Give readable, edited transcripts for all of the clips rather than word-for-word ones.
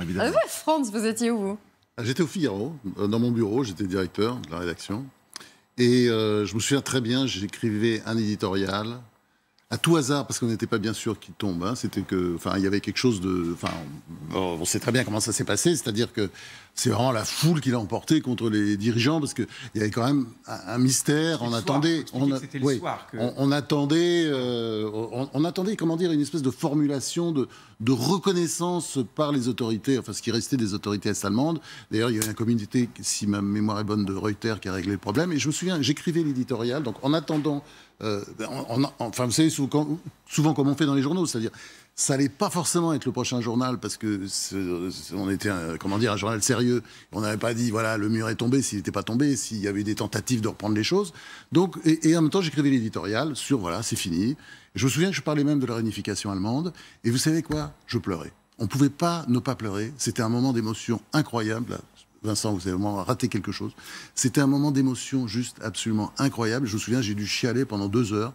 évidemment. Ah ouais, Franz, vous étiez où, vous? J'étais au Figaro, dans mon bureau, j'étais directeur de la rédaction. Et je me souviens très bien, j'écrivais un éditorial à tout hasard, parce qu'on n'était pas bien sûr qu'il tombe. Hein. C'était que, enfin, il y avait quelque chose de, enfin, on sait très bien comment ça s'est passé, c'est-à-dire que c'est vraiment la foule qui l'a emporté contre les dirigeants, parce qu'il y avait quand même un mystère. On attendait, on attendait, comment dire, une espèce de formulation de reconnaissance par les autorités, enfin, ce qui restait des autorités est-allemandes. D'ailleurs, il y a eu un comité, si ma mémoire est bonne, de Reuters qui a réglé le problème. Et je me souviens, j'écrivais l'éditorial, donc en attendant. Enfin, vous savez souvent comme on fait dans les journaux, c'est-à-dire ça n'allait pas forcément être le prochain journal parce que on était un journal sérieux. On n'avait pas dit voilà le mur est tombé s'il n'était pas tombé, s'il y avait eu des tentatives de reprendre les choses. Donc et en même temps j'écrivais l'éditorial sur voilà c'est fini. Et je me souviens que je parlais même de la réunification allemande et vous savez quoi, je pleurais. On ne pouvait pas ne pas pleurer. C'était un moment d'émotion incroyable. Vincent, vous avez vraiment raté quelque chose. C'était un moment d'émotion juste absolument incroyable. Je me souviens, j'ai dû chialer pendant 2 heures.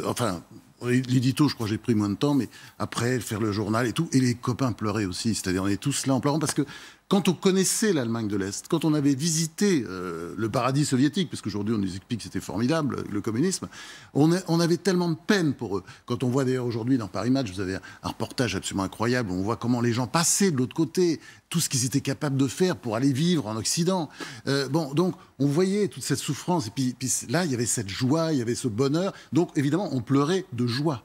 Enfin, l'édito, je crois que j'ai pris moins de temps, mais après, faire le journal et tout. Et les copains pleuraient aussi. C'est-à-dire, on est tous là en pleurant parce que quand on connaissait l'Allemagne de l'Est, quand on avait visité le paradis soviétique, parce qu'aujourd'hui on nous explique que c'était formidable, le communisme, on avait tellement de peine pour eux. Quand on voit d'ailleurs aujourd'hui dans Paris Match, vous avez un reportage absolument incroyable, on voit comment les gens passaient de l'autre côté, tout ce qu'ils étaient capables de faire pour aller vivre en Occident. Donc on voyait toute cette souffrance, et puis là il y avait cette joie, il y avait ce bonheur, donc évidemment on pleurait de joie.